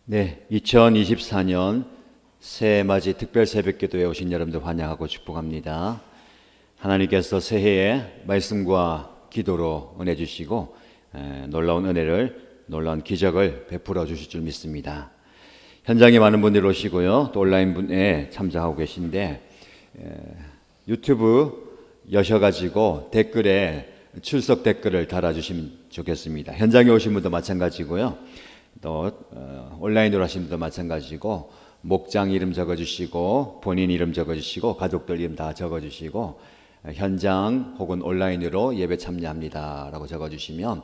네, 2024년 새해맞이 특별 새벽기도에 오신 여러분들 환영하고 축복합니다. 하나님께서 새해에 말씀과 기도로 은혜 주시고 놀라운 은혜를, 놀라운 기적을 베풀어 주실 줄 믿습니다. 현장에 많은 분들이 오시고요, 또 온라인 분에 참여하고 계신데 유튜브 여셔가지고 댓글에 출석 댓글을 달아주시면 좋겠습니다. 현장에 오신 분도 마찬가지고요, 또 온라인으로 하신 분도 마찬가지고 목장 이름 적어주시고 본인 이름 적어주시고 가족들 이름 다 적어주시고 현장 혹은 온라인으로 예배 참여합니다 라고 적어주시면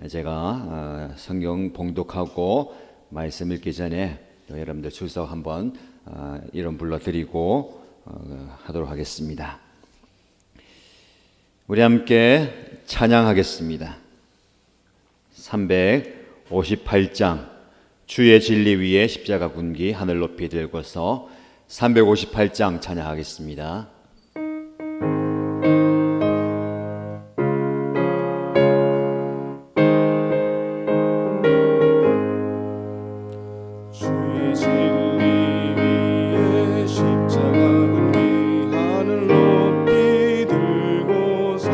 제가 성경 봉독하고 말씀 읽기 전에 여러분들 출석 한번 이름 불러드리고 하도록 하겠습니다. 우리 함께 찬양하겠습니다. 358장 주의 진리 위에 십자가 군기 하늘 높이 들고서 358장 찬양하겠습니다. 주의 진리 위에 십자가 군기 하늘 높이 들고서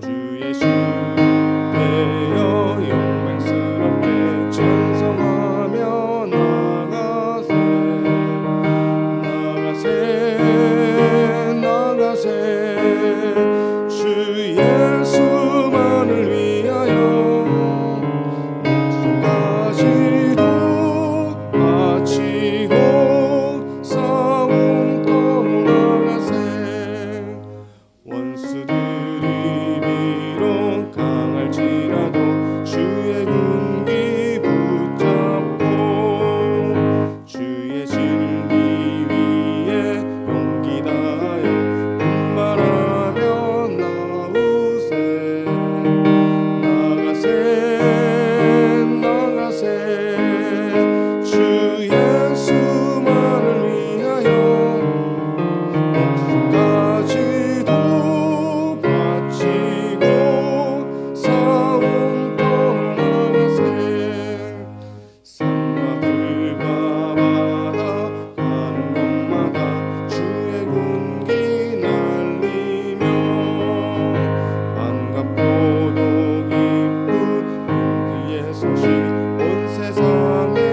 주의 신뢰여 영맹스럽게 찬송하며 나가세 주 예수만을 위하여 목숨까지도 바치고 싸움터로 나가세 원수들이 비록 강할지라도 주의 군기 붙잡고 주의 진리 위에 용기 다하여 분발하며 나가세 주 예수만을 위하여 목숨까지도 바치고 싸움터로 나가세 산과 들과 바다 가는 곳마다 주의 군기 날리며 반갑고도 기쁜 용기의 소식 온 세상에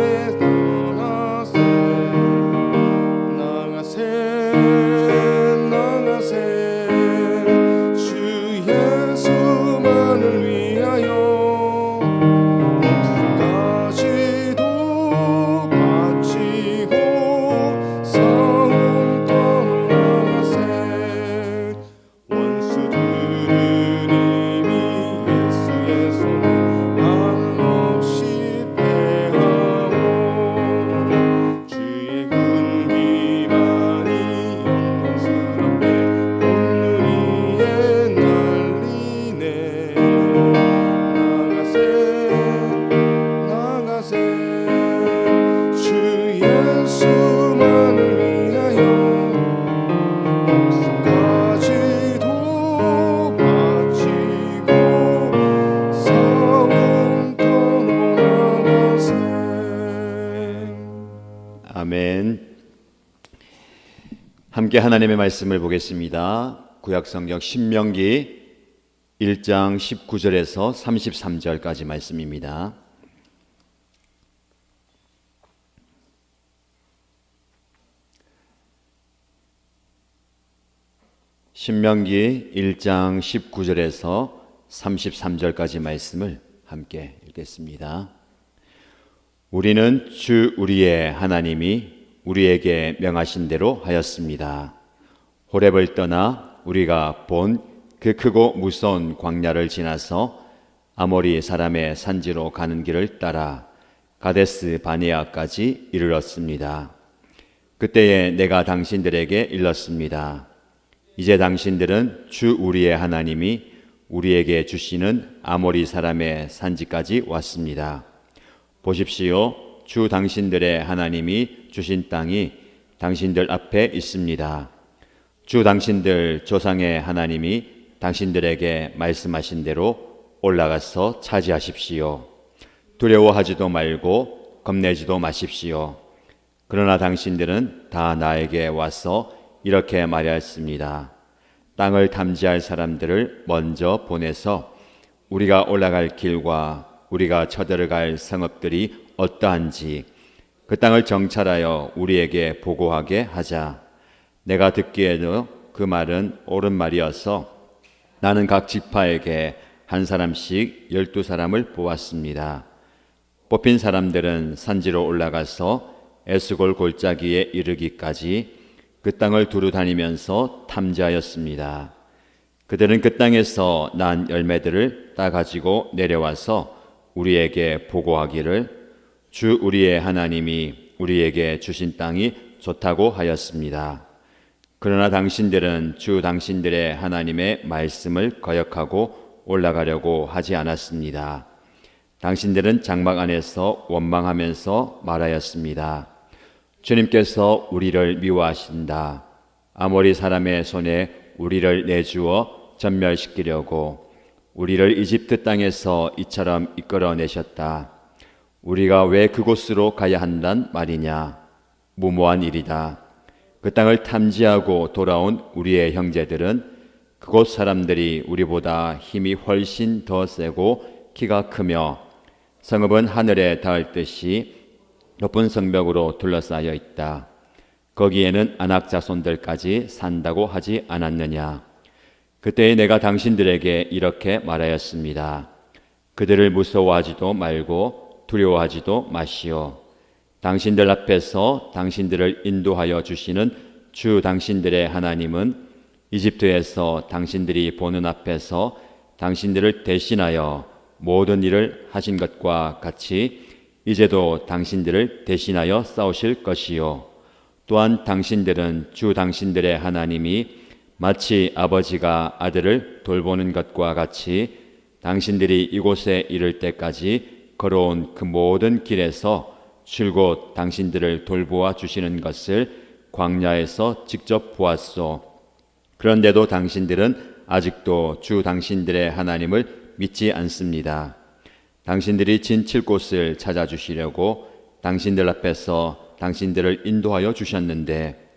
나가세 주 예수만을 위하여 목숨까지도 바치고 싸움터로 나가세 원수들은 이미 예수의 손에 한없이 패하고 주의 군기만이 영광스럽게 온 눈 위에 날리네 나가세 주 예수만을 위하여 목숨까지도 바치고 싸움터로 나가세. 아멘. 함께 하나님의 말씀을 보겠습니다. 구약성경 신명기 1장 19절에서 33절까지 말씀입니다. 신명기 1장 19절에서 33절까지 말씀을 함께 읽겠습니다. 우리는 주 우리의 하나님이 우리에게 명하신 대로 하였습니다. 호렙을 떠나 우리가 본 그 크고 무서운 광야를 지나서 아모리 사람의 산지로 가는 길을 따라 가데스 바네아까지 이르렀습니다. 그때에 내가 당신들에게 일렀습니다. 이제 당신들은 주 우리의 하나님이 우리에게 주시는 아모리 사람의 산지까지 왔습니다. 보십시오. 주 당신들의 하나님이 주신 땅이 당신들 앞에 있습니다. 주 당신들 조상의 하나님이 당신들에게 말씀하신 대로 올라가서 차지하십시오. 두려워하지도 말고 겁내지도 마십시오. 그러나 당신들은 다 나에게 와서 이렇게 말하였습니다. 땅을 탐지할 사람들을 먼저 보내서 우리가 올라갈 길과 우리가 쳐들어갈 성읍들이 어떠한지 그 땅을 정찰하여 우리에게 보고하게 하자. 내가 듣기에도 그 말은 옳은 말이어서 나는 각 지파에게 한 사람씩 12사람을 뽑았습니다. 뽑힌 사람들은 산지로 올라가서 에스골 골짜기에 이르기까지 그 땅을 두루 다니면서 탐지하였습니다. 그들은 그 땅에서 난 열매들을 따가지고 내려와서 우리에게 보고하기를 주 우리의 하나님이 우리에게 주신 땅이 좋다고 하였습니다. 그러나 당신들은 주 당신들의 하나님의 말씀을 거역하고 올라가려고 하지 않았습니다. 당신들은 장막 안에서 원망하면서 말하였습니다. 주님께서 우리를 미워하신다. 아모리 사람의 손에 우리를 내주어 전멸시키려고 우리를 이집트 땅에서 이처럼 이끌어내셨다. 우리가 왜 그곳으로 가야 한단 말이냐? 무모한 일이다. 그 땅을 탐지하고 돌아온 우리의 형제들은 그곳 사람들이 우리보다 힘이 훨씬 더 세고 키가 크며 성읍은 하늘에 닿을 듯이 높은 성벽으로 둘러싸여 있다. 거기에는 안악 자손들까지 산다고 하지 않았느냐? 그때 내가 당신들에게 이렇게 말하였습니다. 그들을 무서워하지도 말고 두려워하지도 마시오. 당신들 앞에서 당신들을 인도하여 주시는 주 당신들의 하나님은 이집트에서 당신들이 보는 앞에서 당신들을 대신하여 모든 일을 하신 것과 같이 이제도 당신들을 대신하여 싸우실 것이요. 또한 당신들은 주 당신들의 하나님이 마치 아버지가 아들을 돌보는 것과 같이 당신들이 이곳에 이를 때까지 걸어온 그 모든 길에서 줄곧 당신들을 돌보아 주시는 것을 광야에서 직접 보았소. 그런데도 당신들은 아직도 주 당신들의 하나님을 믿지 않습니다. 당신들이 진칠 곳을 찾아주시려고 당신들 앞에서 당신들을 인도하여 주셨는데,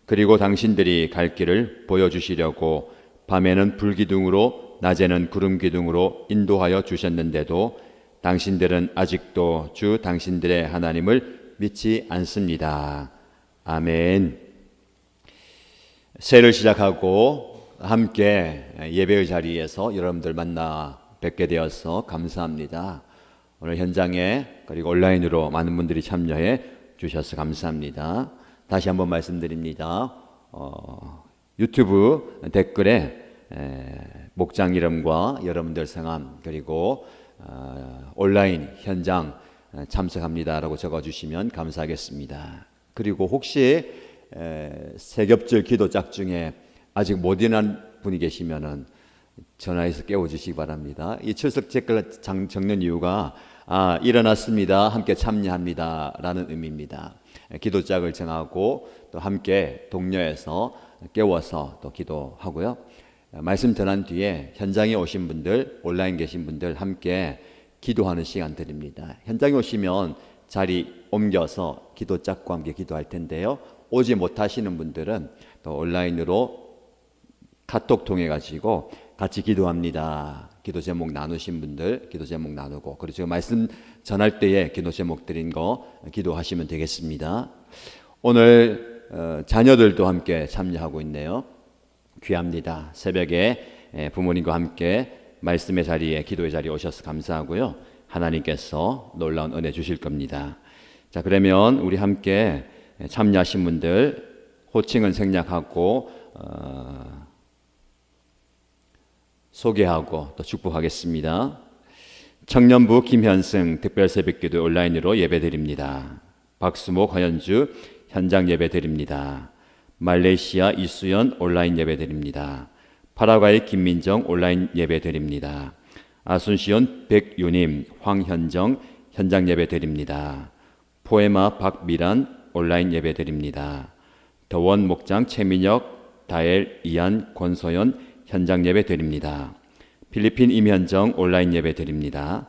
그리고 당신들이 갈 길을 보여주시려고 밤에는 불기둥으로 낮에는 구름기둥으로 인도하여 주셨는데도 당신들은 아직도 주 당신들의 하나님을 믿지 않습니다. 아멘. 새해를 시작하고 함께 예배의 자리에서 여러분들 만나 뵙게 되어서 감사합니다. 오늘 현장에 그리고 온라인으로 많은 분들이 참여해 주셔서 감사합니다. 다시 한번 말씀드립니다. 유튜브 댓글에 목장 이름과 여러분들 성함 그리고 온라인 현장 참석합니다라고 적어주시면 감사하겠습니다. 그리고 혹시 세겹절 기도짝 중에 아직 못 일어난 분이 계시면은 전화해서 깨워주시기 바랍니다. 이 출석 댓글 적는 이유가 일어났습니다. 함께 참여합니다. 라는 의미입니다. 기도짝을 정하고 또 함께 독려해서 깨워서 또 기도하고요. 말씀 전한 뒤에 현장에 오신 분들, 온라인 계신 분들 함께 기도하는 시간 드립니다. 현장에 오시면 자리 옮겨서 기도짝과 함께 기도할 텐데요. 오지 못하시는 분들은 또 온라인으로 카톡 통해 가지고 같이 기도합니다. 기도 제목 나누신 분들 기도 제목 나누고, 그리고 지금 말씀 전할 때에 기도 제목 드린 거 기도하시면 되겠습니다. 오늘 자녀들도 함께 참여하고 있네요. 귀합니다. 새벽에 부모님과 함께 말씀의 자리에 기도의 자리에 오셔서 감사하고요. 하나님께서 놀라운 은혜 주실 겁니다. 자, 그러면 우리 함께 참여하신 분들 호칭은 생략하고 소개하고 또 축복하겠습니다. 청년부 김현승 특별새벽기도 온라인으로 예배드립니다. 박수목 허현주 현장 예배드립니다. 말레이시아 이수연 온라인 예배드립니다. 파라과이 김민정 온라인 예배드립니다. 아순시온 백유님 황현정 현장 예배드립니다. 포에마 박미란 온라인 예배드립니다. 더원 목장 최민혁 다엘 이안 권소연 현장 예배 드립니다. 필리핀 임현정 온라인 예배 드립니다.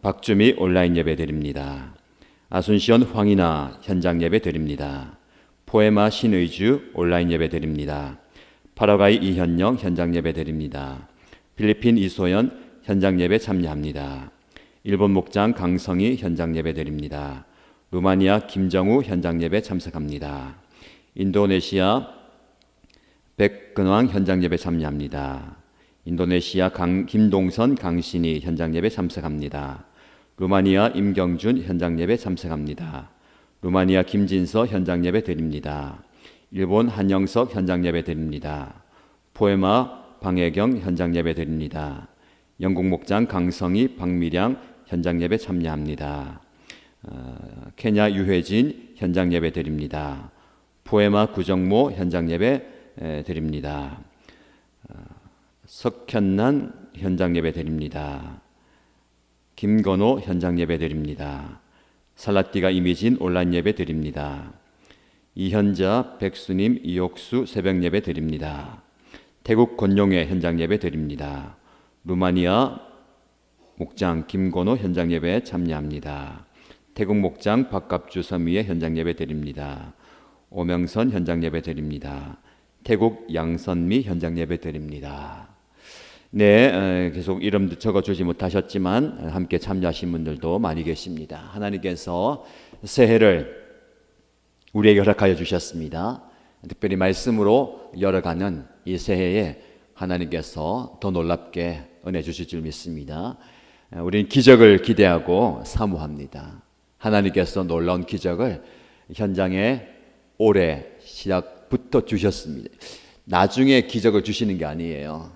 박주미 온라인 예배 드립니다. 아순시온 황이나 현장 예배 드립니다. 포에마 신의주 온라인 예배 드립니다. 파라과이 이현영 현장 예배 드립니다. 필리핀 이소연 현장 예배 참여합니다. 일본 목장 강성희 현장 예배 드립니다. 루마니아 김정우 현장 예배 참석합니다. 인도네시아 백근왕 현장 예배 참여합니다. 인도네시아 김동선 강신희 현장 예배 참석합니다. 루마니아 임경준 현장 예배 참석합니다. 루마니아 김진서 현장 예배 드립니다. 일본 한영석 현장 예배 드립니다. 포에마 방혜경 현장 예배 드립니다. 영국 목장 강성희 박미량 현장 예배 참여합니다. 케냐 유혜진 현장 예배 드립니다. 포에마 구정모 현장 예배 드립니다. 석현난 현장 예배 드립니다. 김건호 현장 예배 드립니다. 살라띠가 이미진 온라인 예배 드립니다. 이현자, 백수님, 이옥수 새벽 예배 드립니다. 태국 권용회 현장 예배 드립니다. 루마니아 목장 김건호 현장 예배 참여합니다. 태국 목장 박갑주 서미의 현장 예배 드립니다. 오명선 현장 예배 드립니다. 태국 양선미 현장 예배 드립니다. 네, 계속 이름도 적어주지 못하셨지만 함께 참여하신 분들도 많이 계십니다. 하나님께서 새해를 우리에게 허락하여 주셨습니다. 특별히 말씀으로 열어가는 이 새해에 하나님께서 더 놀랍게 은혜 주실 줄 믿습니다. 우리는 기적을 기대하고 사모합니다. 하나님께서 놀라운 기적을 현장에 올해 시작부터 주셨습니다. 나중에 기적을 주시는 게 아니에요.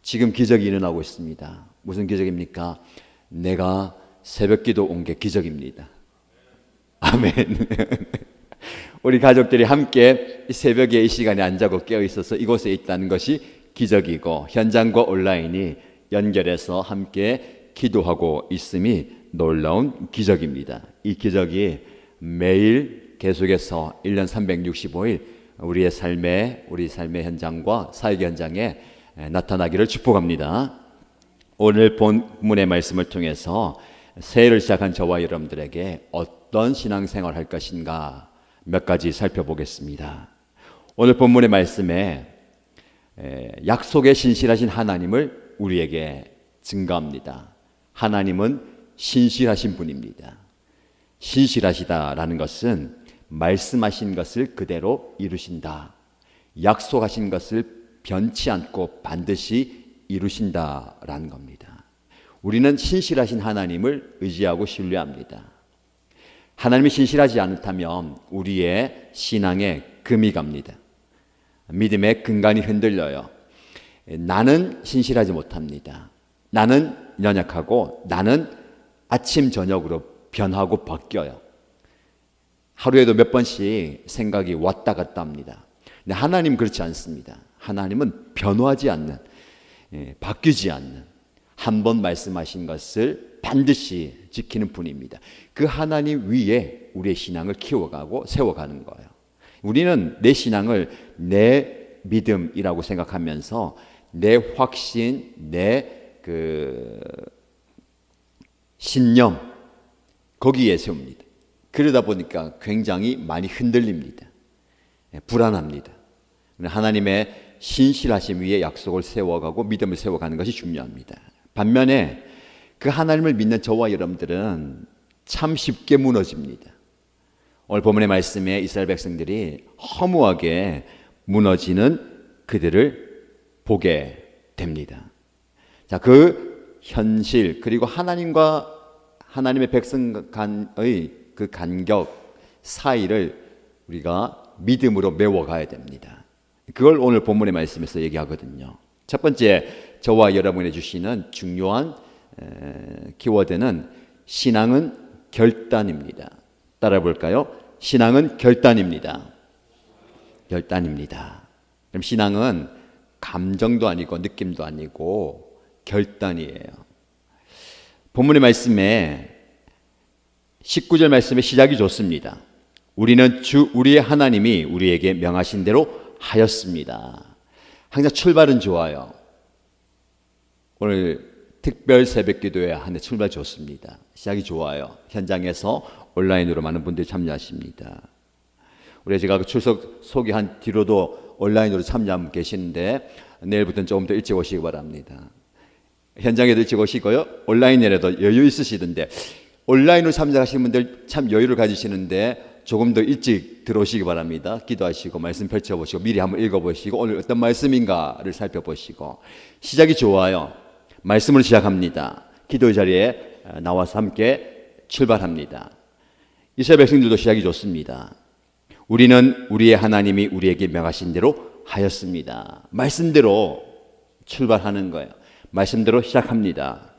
지금 기적이 일어나고 있습니다. 무슨 기적입니까? 내가 새벽기도 온 게 기적입니다. 아멘. 우리 가족들이 함께 새벽에 이 시간에 안 자고 깨어 있어서 이곳에 있다는 것이 기적이고, 현장과 온라인이 연결해서 함께 기도하고 있음이 놀라운 기적입니다. 이 기적이 매일 계속해서 1년 365일 우리 삶의 현장과 사역의 현장에 나타나기를 축복합니다. 오늘 본문의 말씀을 통해서 새해를 시작한 저와 여러분들에게 어떤 신앙생활을 할 것인가 몇 가지 살펴보겠습니다. 오늘 본문의 말씀에 약속에 신실하신 하나님을 우리에게 증거합니다. 하나님은 신실하신 분입니다. 신실하시다라는 것은 말씀하신 것을 그대로 이루신다. 약속하신 것을 변치 않고 반드시 이루신다라는 겁니다. 우리는 신실하신 하나님을 의지하고 신뢰합니다. 하나님이 신실하지 않다면 우리의 신앙에 금이 갑니다. 믿음의 근간이 흔들려요. 나는 신실하지 못합니다. 나는 연약하고 나는 아침 저녁으로 변하고 바뀌어요. 하루에도 몇 번씩 생각이 왔다 갔다 합니다. 근데 하나님 그렇지 않습니다. 하나님은 변화하지 않는, 바뀌지 않는, 한 번 말씀하신 것을 반드시 지키는 분입니다. 그 하나님 위에 우리의 신앙을 키워가고 세워가는 거예요. 우리는 내 신앙을 내 믿음이라고 생각하면서 내 확신, 내 신념 거기에 세웁니다. 그러다 보니까 굉장히 많이 흔들립니다. 불안합니다. 하나님의 신실하심 위에 약속을 세워가고 믿음을 세워가는 것이 중요합니다. 반면에 그 하나님을 믿는 저와 여러분들은 참 쉽게 무너집니다. 오늘 본문의 말씀에 이스라엘 백성들이 허무하게 무너지는 그들을 보게 됩니다. 자, 그 현실 그리고 하나님과 하나님의 백성 간의 그 간격 사이를 우리가 믿음으로 메워가야 됩니다. 그걸 오늘 본문의 말씀에서 얘기하거든요. 첫 번째, 저와 여러분이 주시는 중요한 키워드는 신앙은 결단입니다. 따라 볼까요? 신앙은 결단입니다. 결단입니다. 그럼 신앙은 감정도 아니고 느낌도 아니고 결단이에요. 본문의 말씀에 19절 말씀의 시작이 좋습니다. 우리는 우리의 하나님이 우리에게 명하신 대로 하였습니다. 항상 출발은 좋아요. 오늘 특별 새벽 기도회 하는 출발 좋습니다. 시작이 좋아요. 현장에서 온라인으로 많은 분들이 참여하십니다. 우리 제가 그 출석 소개한 뒤로도 온라인으로 참여하고 계시는데 내일부터는 조금 더 일찍 오시기 바랍니다. 현장에도 일찍 오시고요. 온라인에라도 여유 있으시던데 온라인으로 참여하시는 분들 참 여유를 가지시는데 조금 더 일찍 들어오시기 바랍니다. 기도하시고 말씀 펼쳐보시고 미리 한번 읽어보시고 오늘 어떤 말씀인가를 살펴보시고 시작이 좋아요. 말씀으로 시작합니다. 기도 자리에 나와서 함께 출발합니다. 이스라엘 백성들도 시작이 좋습니다. 우리는 우리의 하나님이 우리에게 명하신 대로 하였습니다. 말씀대로 출발하는 거예요. 말씀대로 시작합니다.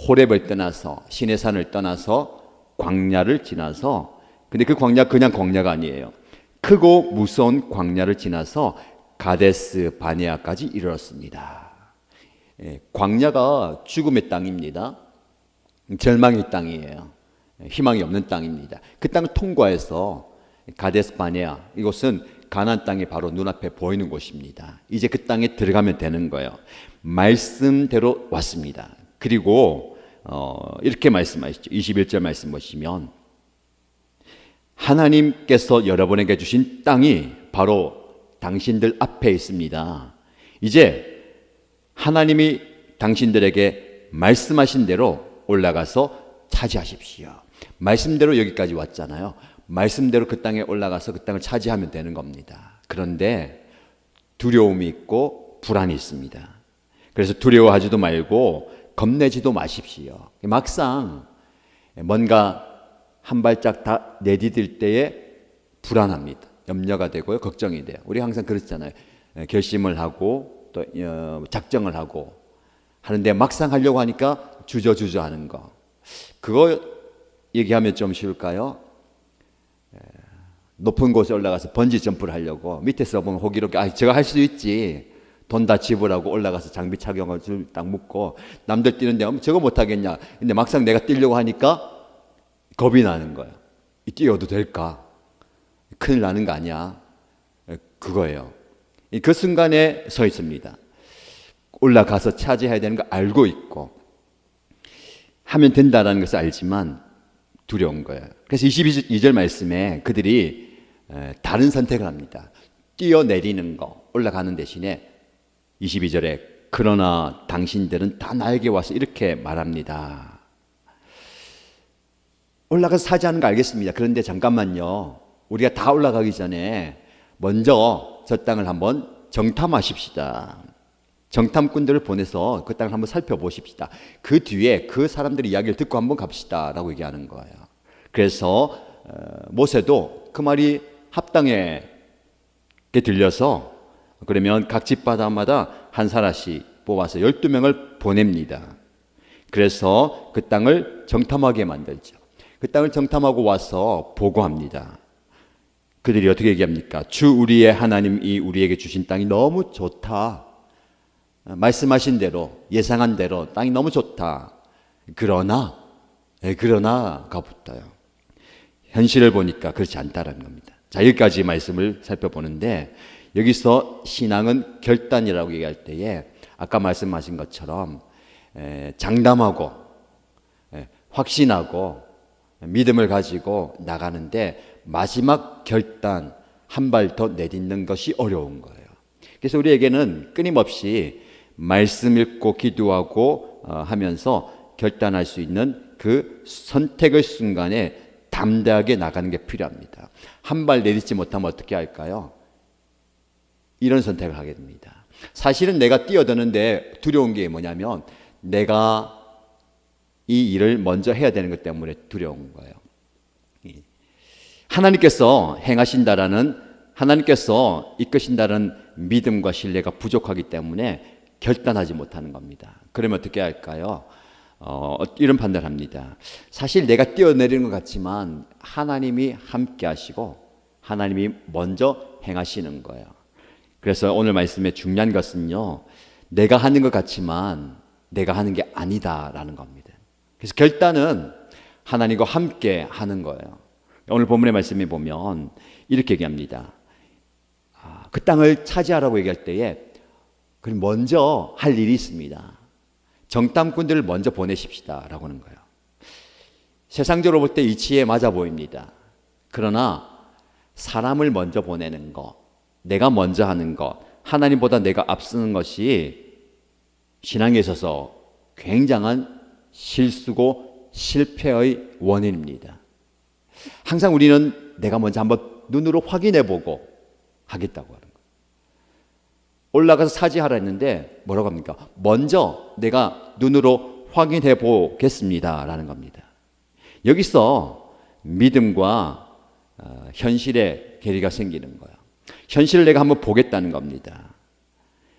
호렙을 떠나서 시내산을 떠나서 광야를 지나서 근데 그 광야 그냥 광야가 아니에요. 크고 무서운 광야를 지나서 가데스 바네아까지 이르렀습니다. 광야가 죽음의 땅입니다. 절망의 땅이에요. 희망이 없는 땅입니다. 그 땅을 통과해서 가데스 바네아 이곳은 가나안 땅이 바로 눈앞에 보이는 곳입니다. 이제 그 땅에 들어가면 되는 거예요. 말씀대로 왔습니다. 그리고 이렇게 말씀하시죠. 21절 말씀 보시면 하나님께서 여러분에게 주신 땅이 바로 당신들 앞에 있습니다. 이제 하나님이 당신들에게 말씀하신 대로 올라가서 차지하십시오. 말씀대로 여기까지 왔잖아요. 말씀대로 그 땅에 올라가서 그 땅을 차지하면 되는 겁니다. 그런데 두려움이 있고 불안이 있습니다. 그래서 두려워하지도 말고 겁내지도 마십시오. 막상 뭔가 한 발짝 다 내디딜 때에 불안합니다. 염려가 되고요. 걱정이 돼요. 우리 항상 그렇잖아요. 결심을 하고 또 작정을 하고 하는데 막상 하려고 하니까 주저주저 하는 거. 그거 얘기하면 좀 쉬울까요? 높은 곳에 올라가서 번지 점프를 하려고 밑에서 보면 호기롭게 제가 할 수 있지. 돈 다 지불하고 올라가서 장비 착용을 딱 묶고 남들 뛰는데 저거 못하겠냐. 근데 막상 내가 뛰려고 하니까 겁이 나는 거예요. 뛰어도 될까? 큰일 나는 거 아니야? 그거예요. 그 순간에 서 있습니다. 올라가서 차지해야 되는 거 알고 있고 하면 된다라는 것을 알지만 두려운 거예요. 그래서 22절 말씀에 그들이 다른 선택을 합니다. 뛰어내리는 거, 올라가는 대신에 22절에 그러나 당신들은 다 나에게 와서 이렇게 말합니다. 올라가서 차지하는 거 알겠습니다. 그런데 잠깐만요. 우리가 다 올라가기 전에 먼저 저 땅을 한번 정탐하십시다. 정탐꾼들을 보내서 그 땅을 한번 살펴보십시다. 그 뒤에 그 사람들의 이야기를 듣고 한번 갑시다 라고 얘기하는 거예요. 그래서 모세도 그 말이 합당하게 들려서 그러면 각 집마다 한 사람씩 뽑아서 12명을 보냅니다. 그래서 그 땅을 정탐하게 만들죠. 그 땅을 정탐하고 와서 보고합니다. 그들이 어떻게 얘기합니까? 주 우리의 하나님이 우리에게 주신 땅이 너무 좋다. 말씀하신 대로 예상한 대로 땅이 너무 좋다. 그러나가 붙어요. 현실을 보니까 그렇지 않다라는 겁니다. 자, 여기까지 말씀을 살펴보는데 여기서 신앙은 결단이라고 얘기할 때에 아까 말씀하신 것처럼 장담하고 확신하고 믿음을 가지고 나가는데 마지막 결단 한 발 더 내딛는 것이 어려운 거예요. 그래서 우리에게는 끊임없이 말씀 읽고 기도하고 하면서 결단할 수 있는 그 선택의 순간에 담대하게 나가는 게 필요합니다. 한 발 내딛지 못하면 어떻게 할까요? 이런 선택을 하게 됩니다. 사실은 내가 뛰어드는데 두려운 게 뭐냐면 내가 이 일을 먼저 해야 되는 것 때문에 두려운 거예요. 하나님께서 행하신다라는 하나님께서 이끄신다는 믿음과 신뢰가 부족하기 때문에 결단하지 못하는 겁니다. 그러면 어떻게 할까요? 이런 판단을 합니다. 사실 내가 뛰어내리는 것 같지만 하나님이 함께 하시고 하나님이 먼저 행하시는 거예요. 그래서 오늘 말씀의 중요한 것은요, 내가 하는 것 같지만 내가 하는 게 아니다라는 겁니다. 그래서 결단은 하나님과 함께 하는 거예요. 오늘 본문의 말씀에 보면 이렇게 얘기합니다. 그 땅을 차지하라고 얘기할 때에 그럼 먼저 할 일이 있습니다. 정탐꾼들을 먼저 보내십시다 라고 하는 거예요. 세상적으로 볼 때 이치에 맞아 보입니다. 그러나 사람을 먼저 보내는 것, 내가 먼저 하는 것, 하나님보다 내가 앞서는 것이 신앙에 있어서 굉장한 실수고 실패의 원인입니다. 항상 우리는 내가 먼저 한번 눈으로 확인해 보고 하겠다고 하는 거예요. 올라가서 사죄하라 했는데 뭐라고 합니까? 먼저 내가 눈으로 확인해 보겠습니다 라는 겁니다. 여기서 믿음과 현실의 괴리가 생기는 거예요. 현실을 내가 한번 보겠다는 겁니다.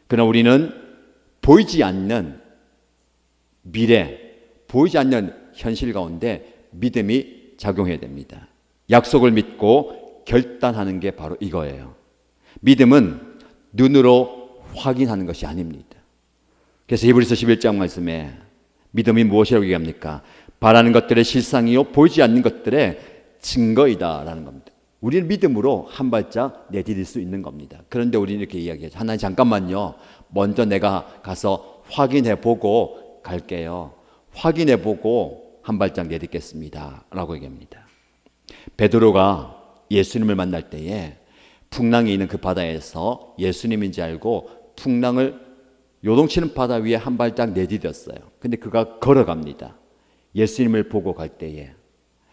그러나 우리는 보이지 않는 미래, 보이지 않는 현실 가운데 믿음이 작용해야 됩니다. 약속을 믿고 결단하는 게 바로 이거예요. 믿음은 눈으로 확인하는 것이 아닙니다. 그래서 히브리서 11장 말씀에 믿음이 무엇이라고 얘기합니까? 바라는 것들의 실상이요 보이지 않는 것들의 증거이다 라는 겁니다. 우리는 믿음으로 한 발짝 내디딜 수 있는 겁니다. 그런데 우리는 이렇게 이야기하죠. 하나님 잠깐만요. 먼저 내가 가서 확인해 보고 갈게요. 확인해 보고 한 발짝 내딛겠습니다 라고 얘기합니다. 베드로가 예수님을 만날 때에 풍랑이 있는 그 바다에서 예수님인지 알고 풍랑을 요동치는 바다 위에 한 발짝 내디뎠어요. 근데 그가 걸어갑니다. 예수님을 보고 갈 때에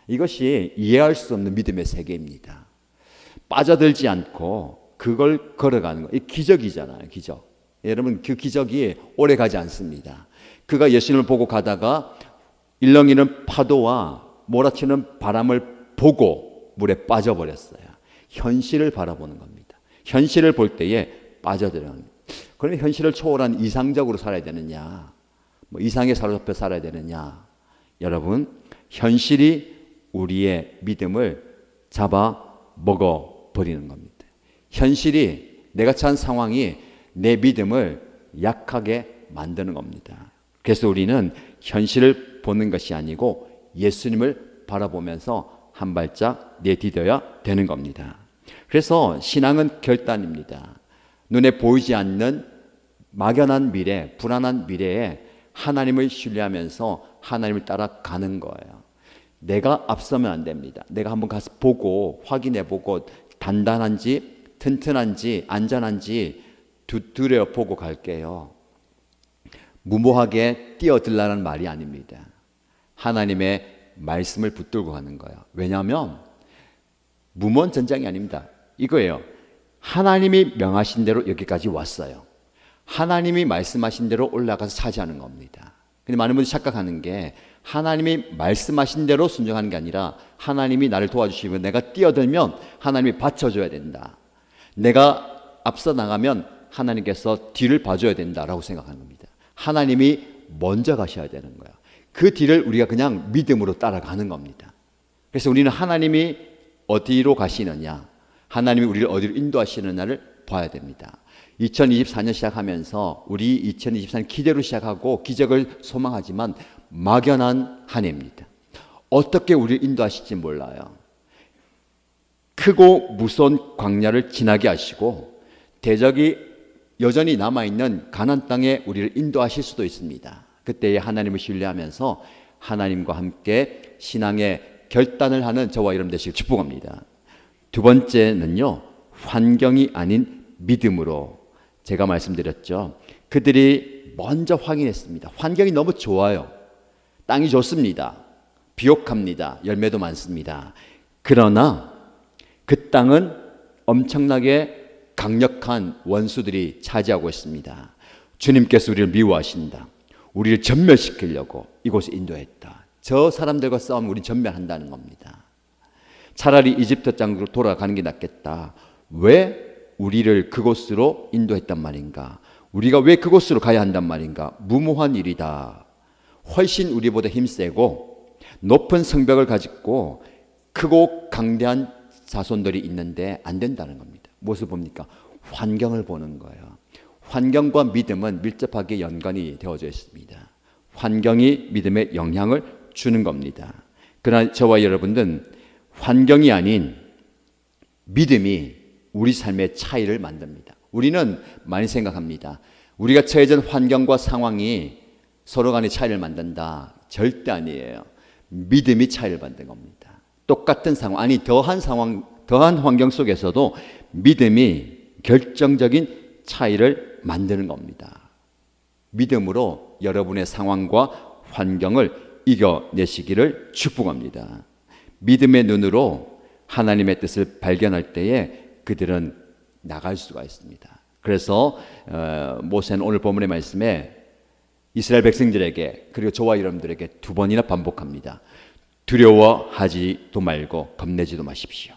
이것이 이해할 수 없는 믿음의 세계입니다. 빠져들지 않고 그걸 걸어가는 거, 이 기적이잖아요. 기적. 여러분 그 기적이 오래 가지 않습니다. 그가 예수님을 보고 가다가 일렁이는 파도와 몰아치는 바람을 보고 물에 빠져버렸어요. 현실을 바라보는 겁니다. 현실을 볼 때에 빠져들어요. 그러면 현실을 초월한 이상적으로 살아야 되느냐, 뭐 이상에 사로잡혀 살아야 되느냐? 여러분, 현실이 우리의 믿음을 잡아 먹어버리는 겁니다. 현실이, 내가 처한 상황이 내 믿음을 약하게 만드는 겁니다. 그래서 우리는 현실을 보는 것이 아니고 예수님을 바라보면서 한 발짝 내디뎌야 되는 겁니다. 그래서 신앙은 결단입니다. 눈에 보이지 않는 막연한 미래, 불안한 미래에 하나님을 신뢰하면서 하나님을 따라가는 거예요. 내가 앞서면 안 됩니다. 내가 한번 가서 보고 확인해 보고 단단한지 튼튼한지 안전한지 두드려 보고 갈게요. 무모하게 뛰어들라는 말이 아닙니다. 하나님의 말씀을 붙들고 가는 거예요. 왜냐하면 무모한 전장이 아닙니다. 이거예요. 하나님이 명하신 대로 여기까지 왔어요. 하나님이 말씀하신 대로 올라가서 차지하는 겁니다. 근데 많은 분들이 착각하는 게 하나님이 말씀하신 대로 순종하는 게 아니라 하나님이 나를 도와주시면 내가 뛰어들면 하나님이 받쳐줘야 된다. 내가 앞서 나가면 하나님께서 뒤를 봐줘야 된다라고 생각하는 겁니다. 하나님이 먼저 가셔야 되는 거예요. 그 뒤를 우리가 그냥 믿음으로 따라가는 겁니다. 그래서 우리는 하나님이 어디로 가시느냐, 하나님이 우리를 어디로 인도하시느냐를 봐야 됩니다. 2024년 시작하면서 우리 2024년 기대로 시작하고 기적을 소망하지만 막연한 한 해입니다. 어떻게 우리를 인도하실지 몰라요. 크고 무서운 광야를 지나게 하시고 대적이 여전히 남아있는 가나안 땅에 우리를 인도하실 수도 있습니다. 그때에 하나님을 신뢰하면서 하나님과 함께 신앙의 결단을 하는 저와 여러분 되시길 축복합니다. 두 번째는요, 환경이 아닌 믿음으로. 제가 말씀드렸죠. 그들이 먼저 확인했습니다. 환경이 너무 좋아요. 땅이 좋습니다. 비옥합니다. 열매도 많습니다. 그러나 그 땅은 엄청나게 강력한 원수들이 차지하고 있습니다. 주님께서 우리를 미워하신다. 우리를 전멸시키려고 이곳에 인도했다. 저 사람들과 싸우면 우리는 전멸한다는 겁니다. 차라리 이집트 땅으로 돌아가는 게 낫겠다. 왜 우리를 그곳으로 인도했단 말인가? 우리가 왜 그곳으로 가야 한단 말인가? 무모한 일이다. 훨씬 우리보다 힘세고 높은 성벽을 가지고 크고 강대한 자손들이 있는데 안 된다는 겁니다. 무엇을 봅니까? 환경을 보는 거예요. 환경과 믿음은 밀접하게 연관이 되어져 있습니다. 환경이 믿음에 영향을 주는 겁니다. 그러나 저와 여러분들은 환경이 아닌 믿음이 우리 삶의 차이를 만듭니다. 우리는 많이 생각합니다. 우리가 처해진 환경과 상황이 서로 간의 차이를 만든다. 절대 아니에요. 믿음이 차이를 받는 겁니다. 똑같은 상황, 아니 더한 환경 속에서도 믿음이 결정적인 차이를 만드는 겁니다. 믿음으로 여러분의 상황과 환경을 이겨내시기를 축복합니다. 믿음의 눈으로 하나님의 뜻을 발견할 때에 그들은 나갈 수가 있습니다. 그래서 모세는 오늘 본문의 말씀에 이스라엘 백성들에게 그리고 저와 여러분들에게 두 번이나 반복합니다. 두려워하지도 말고 겁내지도 마십시오.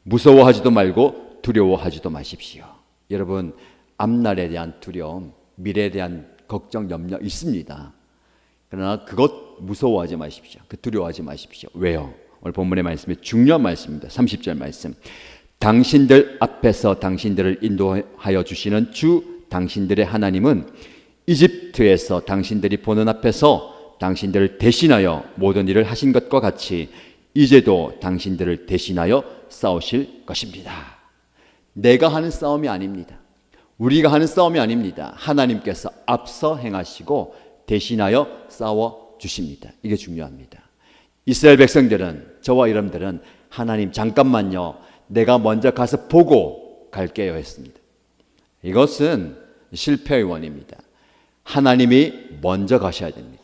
무서워하지도 말고 두려워하지도 마십시오. 여러분, 앞날에 대한 두려움, 미래에 대한 걱정, 염려 있습니다. 그러나 그것 무서워하지 마십시오. 그 두려워하지 마십시오. 왜요? 오늘 본문의 말씀이 중요한 말씀입니다. 30절 말씀. 당신들 앞에서 당신들을 인도하여 주시는 주 당신들의 하나님은 이집트에서 당신들이 보는 앞에서 당신들을 대신하여 모든 일을 하신 것과 같이 이제도 당신들을 대신하여 싸우실 것입니다. 내가 하는 싸움이 아닙니다. 우리가 하는 싸움이 아닙니다. 하나님께서 앞서 행하시고 대신하여 싸워 주십니다. 이게 중요합니다. 이스라엘 백성들은, 저와 여러분들은 하나님 잠깐만요, 내가 먼저 가서 보고 갈게요 했습니다. 이것은 실패의 원인입니다. 하나님이 먼저 가셔야 됩니다.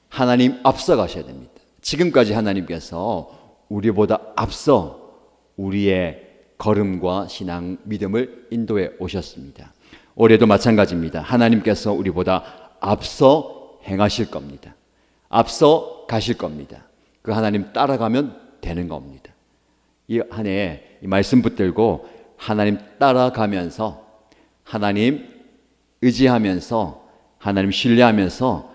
하나님 앞서 가셔야 됩니다. 지금까지 하나님께서 우리보다 앞서 우리의 걸음과 신앙, 믿음을 인도해 오셨습니다. 올해도 마찬가지입니다. 하나님께서 우리보다 앞서 행하실 겁니다. 앞서 가실 겁니다. 그 하나님 따라가면 되는 겁니다. 이 한 해에 이 말씀 붙들고 하나님 따라가면서, 하나님 의지하면서, 하나님 신뢰하면서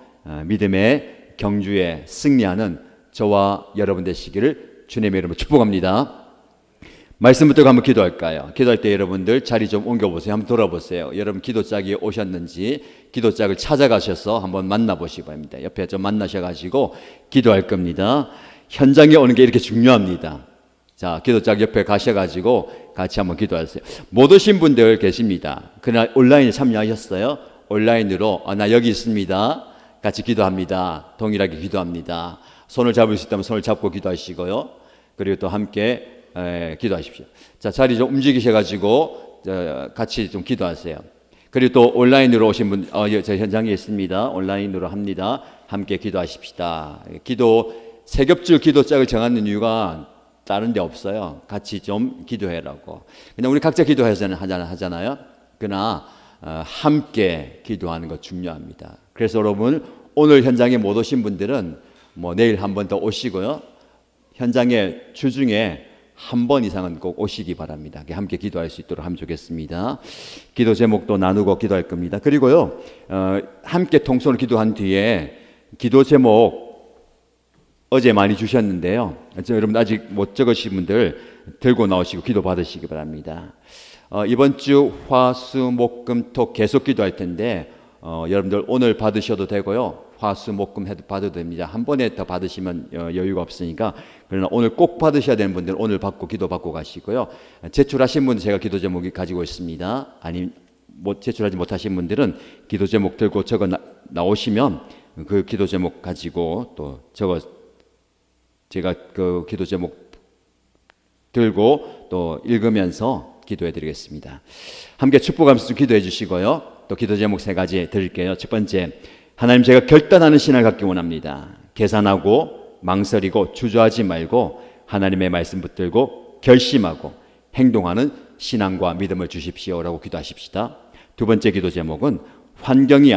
믿음의 경주에 승리하는 저와 여러분 되시기를 주님의 이름으로 축복합니다. 말씀 붙들고 한번 기도할까요? 기도할 때 여러분들 자리 좀 옮겨보세요. 한번 돌아보세요. 여러분 기도짝이 오셨는지 기도짝을 찾아가셔서 한번 만나보시기 바랍니다. 옆에 좀 만나셔가지고 기도할 겁니다. 현장에 오는 게 이렇게 중요합니다. 자, 기도짝 옆에 가셔가지고 같이 한번 기도하세요. 못 오신 분들 계십니다. 그날 온라인에 참여하셨어요? 온라인으로 나 여기 있습니다. 같이 기도합니다. 동일하게 기도합니다. 손을 잡을 수 있다면 손을 잡고 기도하시고요. 그리고 또 함께 기도하십시오. 자, 자리 좀 움직이셔가지고 같이 좀 기도하세요. 그리고 또 온라인으로 오신 분, 저 현장에 있습니다. 온라인으로 합니다. 함께 기도하십시다. 세겹줄 기도짝을 정하는 이유가 다른 데 없어요. 같이 좀 기도해라고. 그냥 우리 각자 기도하잖아요. 그러나 함께 기도하는 것 중요합니다. 그래서 여러분, 오늘 현장에 못 오신 분들은 뭐 내일 한 번 더 오시고요. 현장에 주중에 한 번 이상은 꼭 오시기 바랍니다. 함께 기도할 수 있도록 하면 좋겠습니다. 기도 제목도 나누고 기도할 겁니다. 그리고요, 함께 통성으로 기도한 뒤에 기도 제목 어제 많이 주셨는데요. 여러분 아직 못 적으신 분들 들고 나오시고 기도 받으시기 바랍니다. 이번 주 화, 수, 목, 금, 토 계속 기도할 텐데 여러분들 오늘 받으셔도 되고요. 화, 수, 목, 금 해도 받아도 됩니다. 한 번에 더 받으시면 여유가 없으니까. 그러나 오늘 꼭 받으셔야 되는 분들은 오늘 받고 기도 받고 가시고요. 제출하신 분은 제가 기도 제목이 가지고 있습니다. 아니 제출하지 못하신 분들은 기도 제목 들고 적어 나오시면 그 기도 제목 가지고 또 제가 그 기도 제목 들고 또 읽으면서 기도해 드리겠습니다. 함께 축복하면서 기도해 주시고요. 또 기도 제목 3가지 드릴게요. 첫 번째, 하나님, 제가 결단하는 신앙을 갖기 원합니다. 계산하고 망설이고 주저하지 말고 하나님의 말씀 붙들고 결심하고 행동하는 신앙과 믿음을 주십시오라고 기도하십시다. 두 번째 기도 제목은 환경이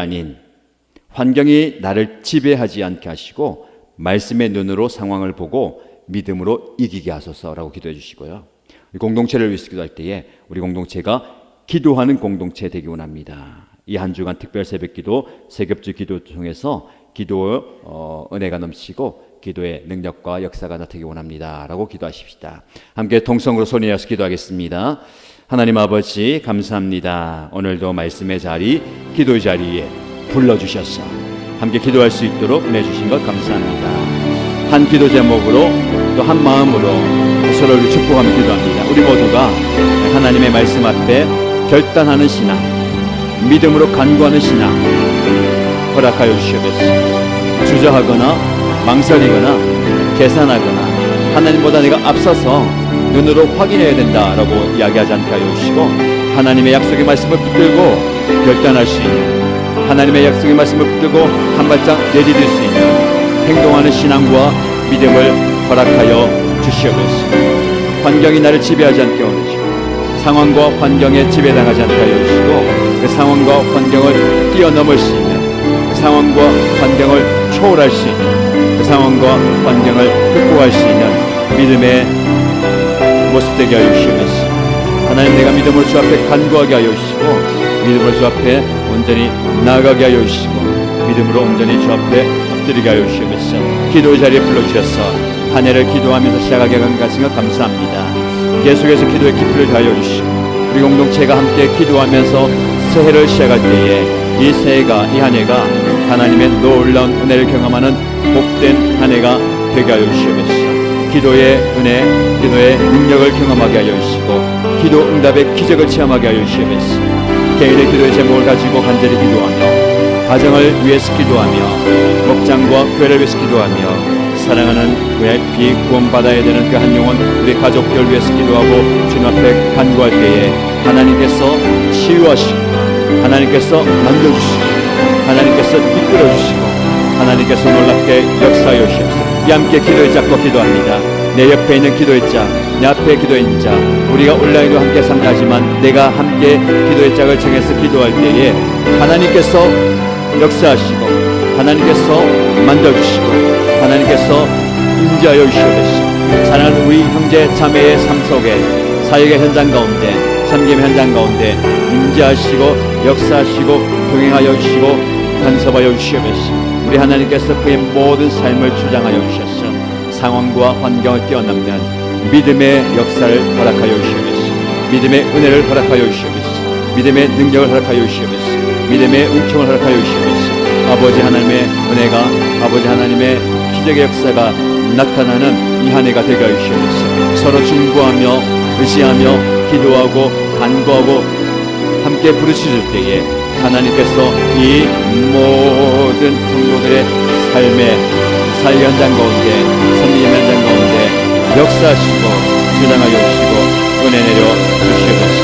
나를 지배하지 않게 하시고 말씀의 눈으로 상황을 보고 믿음으로 이기게 하소서라고 기도해 주시고요. 우리 공동체를 위해서 기도할 때에 우리 공동체가 기도하는 공동체 되기 원합니다. 이 한 주간 특별 새벽기도, 세겹주 기도 통해서 기도 은혜가 넘치고 기도의 능력과 역사가 나타나기 원합니다 라고 기도하십시다. 함께 통성으로 손에 이어서 기도하겠습니다. 하나님 아버지, 감사합니다. 오늘도 말씀의 자리, 기도의 자리에 불러주셔서 함께 기도할 수 있도록 은혜 주신 것 감사합니다. 한 기도 제목으로 또 한 마음으로 서로를 축복하며 기도합니다. 우리 모두가 하나님의 말씀 앞에 결단하는 신앙, 믿음으로 간구하는 신앙 허락하여 주시옵소서. 주저하거나 망설이거나 계산하거나 하나님보다 내가 앞서서 눈으로 확인해야 된다라고 이야기하지 않게 하여 주시고, 하나님의 약속의 말씀을 붙들고 결단할 수 있는, 하나님의 약속의 말씀을 붙들고 한 발짝 내디딜 수 있는 행동하는 신앙과 믿음을 허락하여 주시옵소서. 환경이 나를 지배하지 않게 원하시고, 상황과 환경에 지배당하지 않게 하여 주시고, 그 상황과 환경을 뛰어넘을 수 있는, 그 상황과 환경을 초월할 수 있는, 그 상황과 환경을 극복할 수 있는 믿음의 모습 되게 하여 주시옵소서. 하나님, 내가 믿음으로 주 앞에 간구하게 하여 주시고, 믿음으로 주 앞에 온전히 나아가게 하여 주시고, 믿음으로 온전히 주 앞에 엎드리게 하여 주시옵소서. 기도의 자리에 불러주셔서 한 해를 기도하면서 시작하게 한 것을 감사합니다. 계속해서 기도의 깊이를 다하여 주시고, 우리 공동체가 함께 기도하면서 새해를 시작할 때에 이 새해가, 이 한 해가 하나님의 놀라운 은혜를 경험하는 복된 한 해가 되게 하여 주시옵소서. 기도의 은혜, 기도의 능력을 경험하게 하여 주시고, 기도 응답의 기적을 체험하게 하여 주시옵소서. 개인의 기도의 제목을 가지고 간절히 기도하며, 가정을 위해서 기도하며, 목장과 교회를 위해서 기도하며, 사랑하는 그의 구원받아야 되는 그 한 영혼, 우리 가족들 위해서 기도하고 주님 앞에 간구할 때에 하나님께서 치유하시고, 하나님께서 만져주시고, 하나님께서 이끌어주시고, 하나님께서 놀랍게 역사하여 주시옵소서. 이 함께 기도의 짝과 기도합니다. 내 옆에 있는 기도의 짝, 내 앞에 기도의 자, 우리가 온라인으로 함께 참여하지만 내가 함께 기도의 짝을 정해서 기도할 때에 하나님께서 역사하시고, 하나님께서 만져주시고, 하나님께서 임재하여 주시옵소서. 사랑하는 우리 형제 자매의 삶 속에, 사역의 현장 가운데, 섬김의 현장 가운데 임재하시고 역사하시고 동행하여 주시고 간섭하여 주시옵소서. 우리 하나님께서 그의 모든 삶을 주장하여 주셔서 상황과 환경을 뛰어넘는 믿음의 역사를 허락하여 주시옵소서. 믿음의 은혜를 허락하여 주시옵소서. 믿음의 능력을 허락하여 주시옵소서. 믿음의 은총을 허락하여 주시옵소서. 아버지 하나님의 은혜가, 아버지 하나님의 기적의 역사가 나타나는 이 한 해가 되게 하여 주시옵소서. 서로 중보하며 의지하며 기도하고 간구하고 함께 부르짖을 때에 하나님께서 이 모든 성도들의 삶의 사역 현장 가운데, 섬김 현장 가운데 역사하시고 주장하여 주시고 은혜 내려 주시옵소서.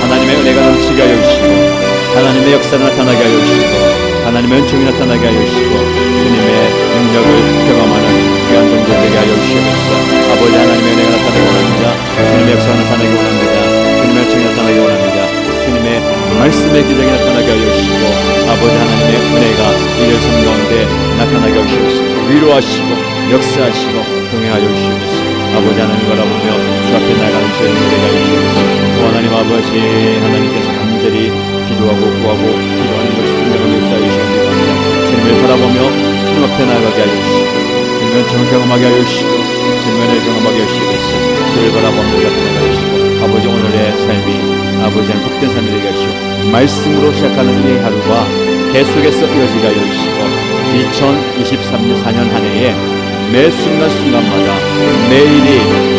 하나님의 은혜가 넘치게 하여 주시고, 하나님의 역사가 나타나게 하여 주시고, 하나님의 은총이 나타나게 하여 주시고, 주님의 능력을 경험하는 귀한 종들 되게 하여 주시옵소서. 아버지 하나님의 은혜가 나타나기 원합니다. 주님의 역사가 나타나기 원합니다. 주님의 은총이 나타나기 원합니다. 주님의 말씀의 기적이 나타나게 하여 주시고, 아버지 하나님의 은혜가 이를 삶 가운데 나타나게 하여 주시옵소서. 위로하시고 역사하시고 동행하여 주시옵소서. 아버지 하나님 바라보며 주 앞에 나가는 저희를 되게 하여 주시옵소서. 또 하나님 아버지 하나님께서 간절히 기도하고 구하고 기도하는 것을 분명하게 역사하여 주시옵소서. 주님을 바라보며 주님 앞에 나가게 하여 주시고, 주님의 은총을 경험하게 하여 주시고, 주님의 은혜를 경험하게 하여 주시옵소서. 주를 바라보며 우리 앞에 나가게 하시고, 아버지 오늘의 삶이 아버지의 복된 삶이 되게 하시고, 말씀으로 시작하는 이 하루가 계속해서 이어지게 하여 주시고, 2023년 4년 한 해에 매 순간순간마다 매일이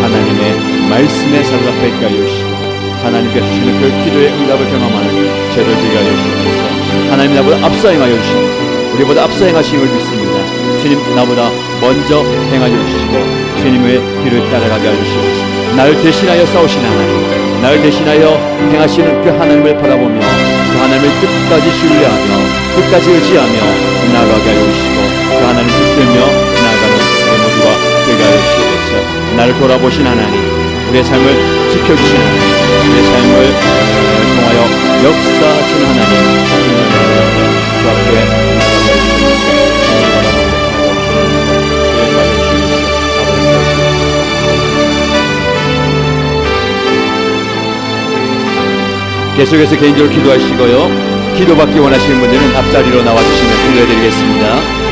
하나님의 말씀의 사도가 되게 하여 주시고, 하나님께서 주시는 그 기도의 응답을 경험하는 제들 되게 하여 주시옵소서. 하나님 나보다 앞서 행하여 주시고, 우리보다 앞서 행하심을 믿습니다. 주님 나보다 먼저 행하여 주시고, 주님의 뒤를 따라가게 하여 주시옵소서. 나를 대신하여 싸우신 하나님, 나를 대신하여 행하시는 그 하나님을 바라보며 그 하나님을 끝까지 신뢰하며 끝까지 의지하며 나아가게 하여 주시고, 그 하나님을 붙들며 나아가는 우리 모두가 되게 하여 주시옵소서. 나를 돌아보신 하나님, 우리의 삶을 지켜주신 하나님, 우리의 삶을 통하여 역사하시는 하나님, 주 앞에 나아가게 하여 계속해서 개인적으로 기도하시고요. 기도받기 원하시는 분들은 앞자리로 나와주시면 기도해드리겠습니다.